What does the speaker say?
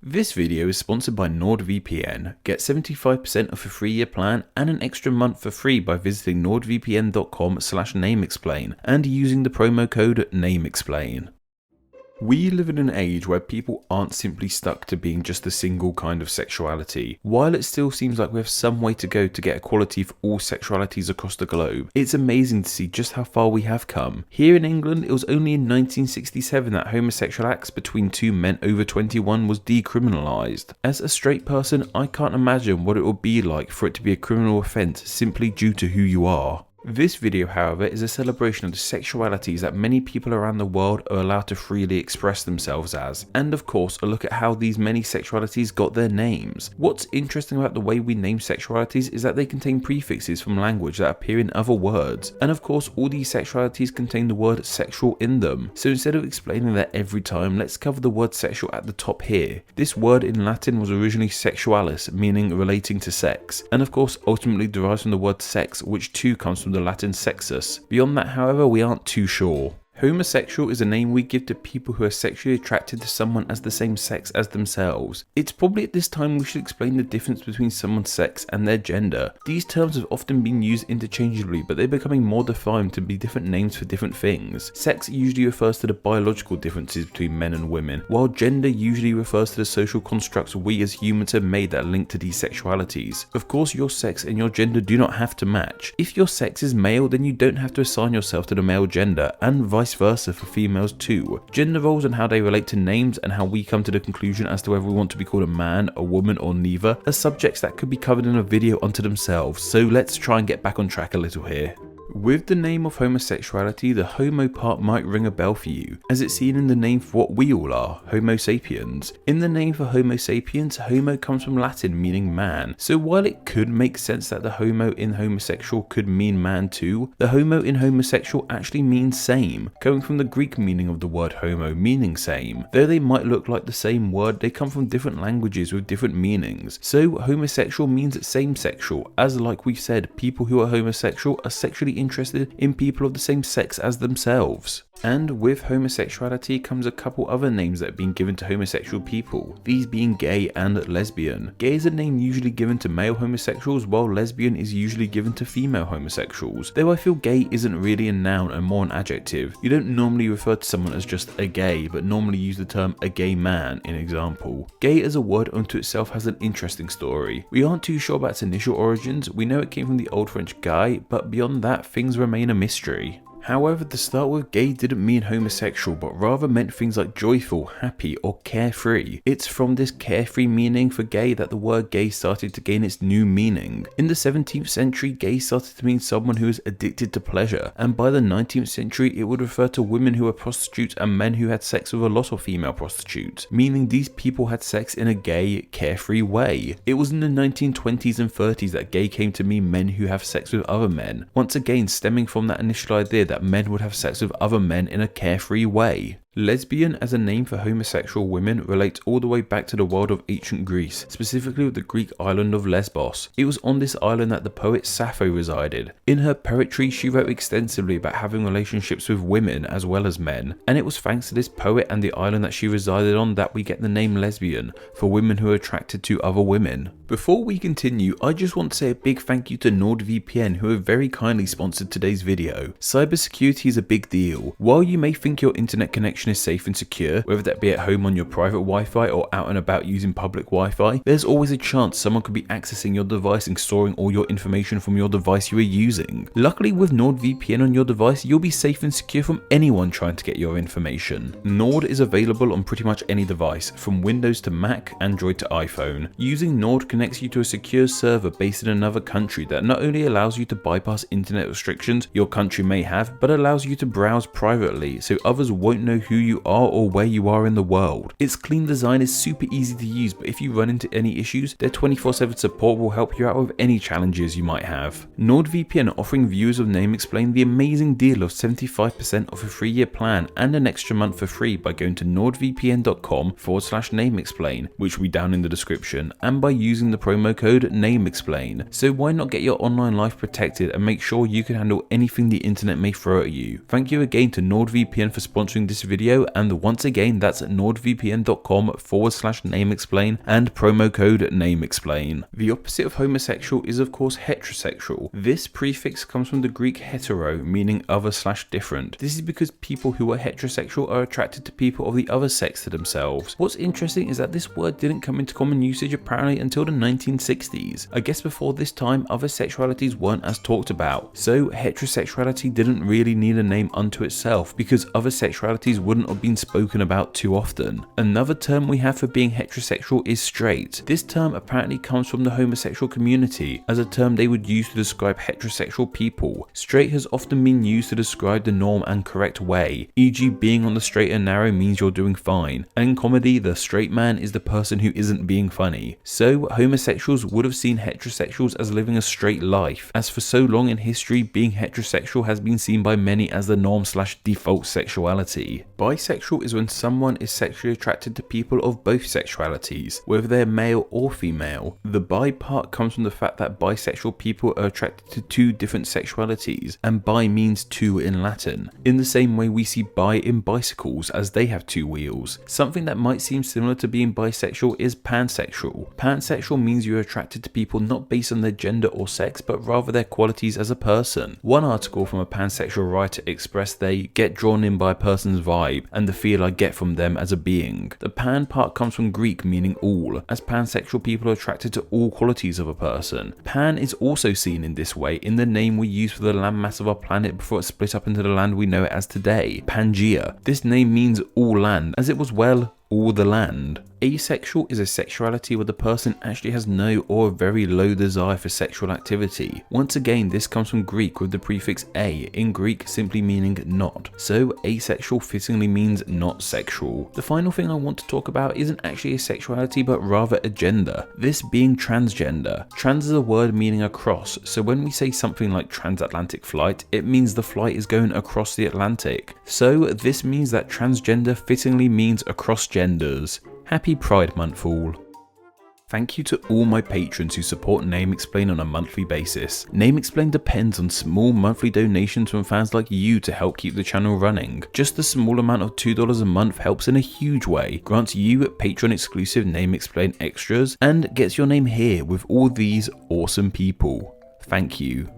This video is sponsored by NordVPN. Get 75% off a 3-year plan and an extra month for free by visiting nordvpn.com/nameexplain and using the promo code NAMEEXPLAIN. We live in an age where people aren't simply stuck to being just a single kind of sexuality. While it still seems like we have some way to go to get equality for all sexualities across the globe, it's amazing to see just how far we have come. Here in England, it was only in 1967 that homosexual acts between two men over 21 was decriminalised. As a straight person, I can't imagine what it would be like for it to be a criminal offence simply due to who you are. This video, however, is a celebration of the sexualities that many people around the world are allowed to freely express themselves as, and of course a look at how these many sexualities got their names. What's interesting about the way we name sexualities is that they contain prefixes from language that appear in other words, and of course all these sexualities contain the word sexual in them. So instead of explaining that every time, let's cover the word sexual at the top here. This word in Latin was originally sexualis, meaning relating to sex, and of course ultimately derives from the word sex, which too comes from the Latin sexus. Beyond that, however, we aren't too sure. Homosexual is a name we give to people who are sexually attracted to someone as the same sex as themselves. It's probably at this time we should explain the difference between someone's sex and their gender. These terms have often been used interchangeably, but they're becoming more defined to be different names for different things. Sex usually refers to the biological differences between men and women, while gender usually refers to the social constructs we as humans have made that link to these sexualities. Of course, your sex and your gender do not have to match. If your sex is male, then you don't have to assign yourself to the male gender, and vice versa for females too. Gender roles and how they relate to names and how we come to the conclusion as to whether we want to be called a man, a woman or neither are subjects that could be covered in a video unto themselves, so let's try and get back on track a little here. With the name of homosexuality, the homo part might ring a bell for you, as it's seen in the name for what we all are, Homo sapiens. In the name for Homo sapiens, homo comes from Latin meaning man, so while it could make sense that the homo in homosexual could mean man too, the homo in homosexual actually means same, coming from the Greek meaning of the word homo meaning same. Though they might look like the same word, they come from different languages with different meanings. So homosexual means same sexual, as like we said, people who are homosexual are sexually interested in people of the same sex as themselves. And with homosexuality comes a couple other names that have been given to homosexual people, these being gay and lesbian. Gay is a name usually given to male homosexuals, while lesbian is usually given to female homosexuals, though I feel gay isn't really a noun and more an adjective. You don't normally refer to someone as just a gay, but normally use the term a gay man in example. Gay as a word unto itself has an interesting story. We aren't too sure about its initial origins. We know it came from the Old French guy, but beyond that things remain a mystery. However, to start with, gay didn't mean homosexual, but rather meant things like joyful, happy, or carefree. It's from this carefree meaning for gay that the word gay started to gain its new meaning. In the 17th century, gay started to mean someone who is addicted to pleasure, and by the 19th century, it would refer to women who were prostitutes and men who had sex with a lot of female prostitutes, meaning these people had sex in a gay, carefree way. It was in the 1920s and 30s that gay came to mean men who have sex with other men, once again stemming from that initial idea that men would have sex with other men in a carefree way. Lesbian as a name for homosexual women relates all the way back to the world of ancient Greece, specifically with the Greek island of Lesbos. It was on this island that the poet Sappho resided. In her poetry, she wrote extensively about having relationships with women as well as men, and it was thanks to this poet and the island that she resided on that we get the name lesbian, for women who are attracted to other women. Before we continue, I just want to say a big thank you to NordVPN, who have very kindly sponsored today's video. Cybersecurity is a big deal. While you may think your internet connection is safe and secure, whether that be at home on your private Wi-Fi or out and about using public Wi-Fi, there's always a chance someone could be accessing your device and storing all your information from your device you are using. Luckily, with NordVPN on your device, you'll be safe and secure from anyone trying to get your information. Nord is available on pretty much any device, from Windows to Mac, Android to iPhone. Using Nord connects you to a secure server based in another country that not only allows you to bypass internet restrictions your country may have, but allows you to browse privately so others won't know who you are or where you are in the world. Its clean design is super easy to use, but if you run into any issues, their 24/7 support will help you out with any challenges you might have. NordVPN are offering viewers of Name Explain the amazing deal of 75% off a 3-year plan and an extra month for free by going to nordvpn.com/nameexplain, which will be down in the description, and by using the promo code NAMEEXPLAIN. So why not get your online life protected and make sure you can handle anything the internet may throw at you? Thank you again to NordVPN for sponsoring this video video, and once again that's nordvpn.com/nameexplain and promo code nameexplain. The opposite of homosexual is of course heterosexual. This prefix comes from the Greek hetero, meaning other/different. This is because people who are heterosexual are attracted to people of the other sex to themselves. What's interesting is that this word didn't come into common usage apparently until the 1960s. I guess before this time other sexualities weren't as talked about, so heterosexuality didn't really need a name unto itself because other sexualities wouldn't have been spoken about too often. Another term we have for being heterosexual is straight. This term apparently comes from the homosexual community as a term they would use to describe heterosexual people. Straight has often been used to describe the norm and correct way, e.g. being on the straight and narrow means you're doing fine, and in comedy the straight man is the person who isn't being funny. So homosexuals would have seen heterosexuals as living a straight life, as for so long in history being heterosexual has been seen by many as the norm/default sexuality. Bisexual is when someone is sexually attracted to people of both sexualities, whether they're male or female. The bi part comes from the fact that bisexual people are attracted to two different sexualities, and bi means two in Latin, in the same way we see bi in bicycles as they have two wheels. Something that might seem similar to being bisexual is pansexual. Pansexual means you're attracted to people not based on their gender or sex, but rather their qualities as a person. One article from a pansexual writer expressed they get drawn in by a person's vibe and the feel I get from them as a being. The pan part comes from Greek meaning all, as pansexual people are attracted to all qualities of a person. Pan is also seen in this way in the name we use for the landmass of our planet before it split up into the land we know it as today, Pangaea. This name means all land, as it was, well, all the land. Asexual is a sexuality where the person actually has no or a very low desire for sexual activity. Once again, this comes from Greek with the prefix a, in Greek simply meaning not, so asexual fittingly means not sexual. The final thing I want to talk about isn't actually a sexuality but rather a gender, this being transgender. Trans is a word meaning across, so when we say something like transatlantic flight, it means the flight is going across the Atlantic. So this means that transgender fittingly means across genders. Happy Pride Month all. Thank you to all my patrons who support Name Explain on a monthly basis. Name Explain depends on small monthly donations from fans like you to help keep the channel running. Just a small amount of $2 a month helps in a huge way, grants you Patreon exclusive Name Explain extras, and gets your name here with all these awesome people. Thank you.